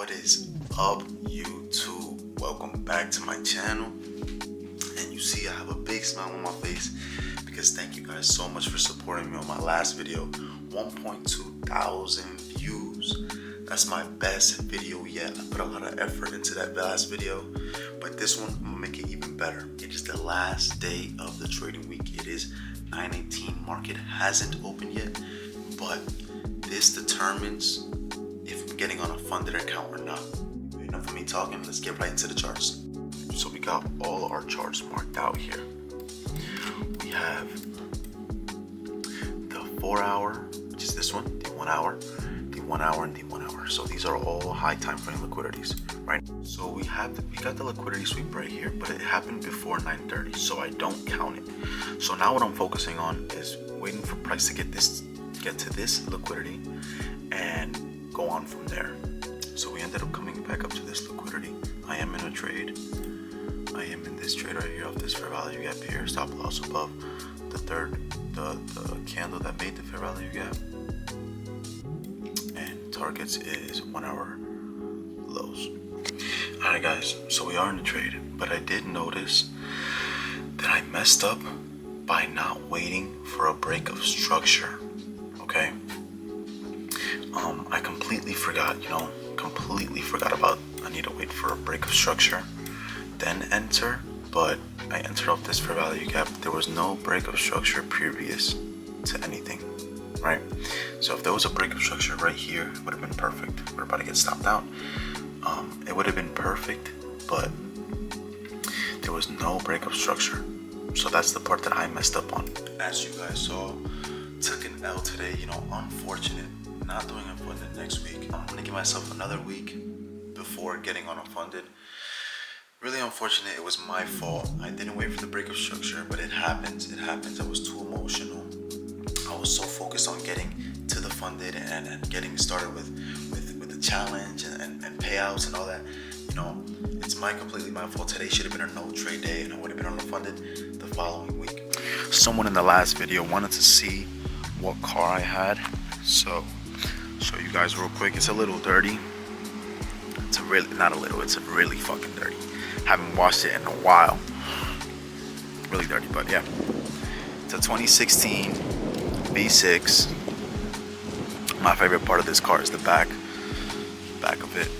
What is up, YouTube? Welcome back to my channel. And you see I have a big smile on my face because thank you guys so much for supporting me on my last video. 1.2 thousand views. That's my best video yet. I put a lot of effort into that last video, but this one I'm gonna make it even better. It is the last day of the trading week. It is 9:18. Market hasn't opened yet, but this determines if I'm getting on a funded account or not. Enough of me talking, let's get right into the charts. So we got all our charts marked out here. We have the 4 hour, which is this one, the 1 hour, the 1 hour, and the 1 hour. So these are all high time frame liquidities, right? So we got the liquidity sweep right here, but it happened before 9:30, so I don't count it. So now what I'm focusing on is waiting for price to get to this liquidity and go on from there. So we ended up coming back up to this liquidity. I am in a trade. I am in this trade right here off this fair value gap here. Stop loss above the candle that made the fair value gap. And targets is 1 hour lows. Alright guys, so we are in the trade, but I did notice that I messed up by not waiting for a break of structure. Okay. I completely forgot, about I need to wait for a break of structure, then enter, but I entered off this fair value gap. There was no break of structure previous to anything, right? So if there was a break of structure right here, it would have been perfect. We're about to get stopped out. It would have been perfect, but there was no break of structure. So that's the part that I messed up on. As you guys saw, took an L today, unfortunate. Not doing unfunded next week. I'm gonna give myself another week before getting on unfunded. Really unfortunate. It was my fault. I didn't wait for the break of structure, but it happens. It happens. I was too emotional. I was so focused on getting to the funded and getting started with the challenge and payouts and all that. It's completely my fault. Today should have been a no trade day, and I would have been on unfunded the following week. Someone in the last video wanted to see what car I had, so show you guys real quick. It's a little dirty. It's really fucking dirty. Haven't washed it in a while. Really dirty, but yeah. It's a 2016 V6. My favorite part of this car is the back of it.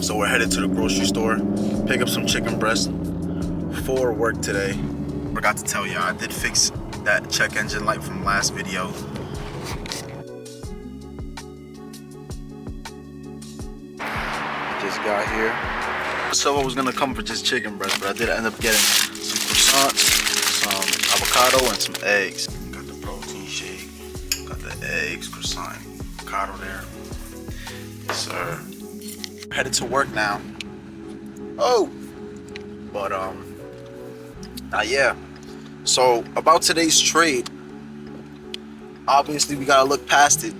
So we're headed to the grocery store, pick up some chicken breast for work today. Forgot to tell y'all, I did fix that check engine light from last video. Just got here. So I was gonna come for just chicken breast, but I did end up getting some croissants, some avocado, and some eggs. Got the protein shake, got the eggs, croissant, avocado there. Yes, sir. Headed to work now. Yeah. So about today's trade, obviously we gotta look past it.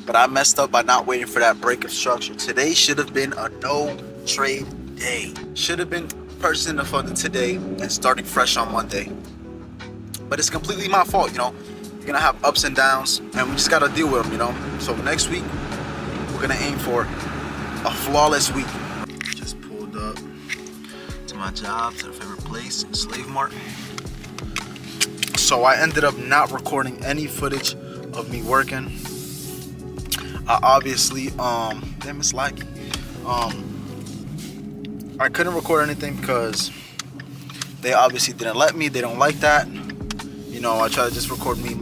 But I messed up by not waiting for that break of structure. Today should have been a no trade day. Should have been purchasing the funded today and starting fresh on Monday. But it's completely my fault, You're gonna have ups and downs, and we just gotta deal with them, So next week, we're gonna aim for a flawless week. Just pulled up to my job, to the favorite place, Slave Mart. So I ended up not recording any footage of me working. I obviously, damn, it's laggy. I couldn't record anything because they obviously didn't let me. They don't like that. I try to just record me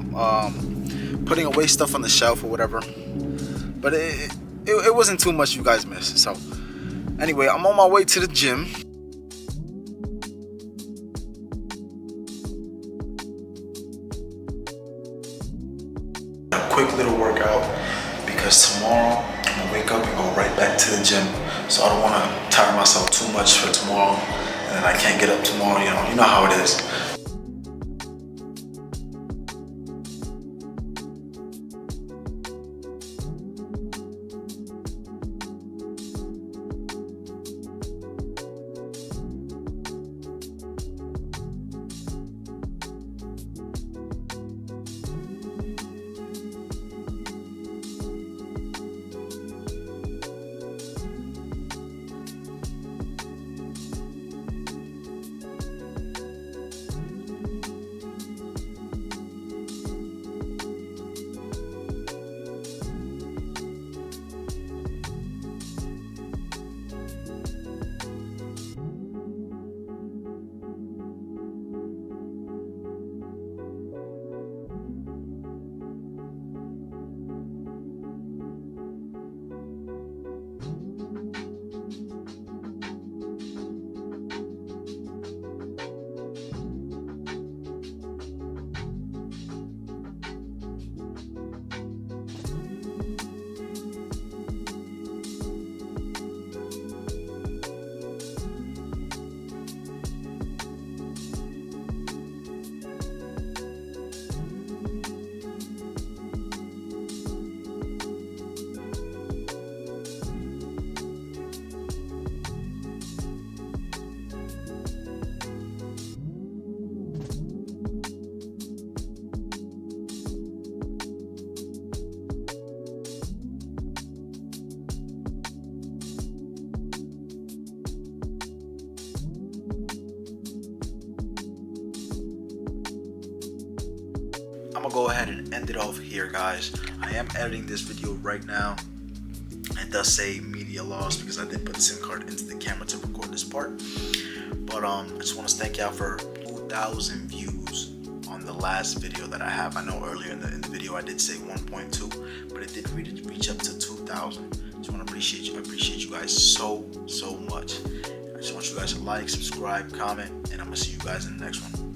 putting away stuff on the shelf or whatever. But it wasn't too much you guys missed. So anyway, I'm on my way to the gym. A quick little workout. Because tomorrow I'm gonna wake up and go right back to the gym. So I don't want to tire myself too much for tomorrow, and then I can't get up tomorrow. You know how it is. gonna go ahead and end it off here, guys. I am editing this video right now. It does say media loss because I did put the SIM card into the camera to record this part. But I just want to thank y'all for 2,000 views on the last video that I have. I know earlier in the video I did say 1.2, but it did reach up to 2,000. Just want to appreciate you. I appreciate you guys so much. I just want you guys to like, subscribe, comment, and I'm gonna see you guys in the next one.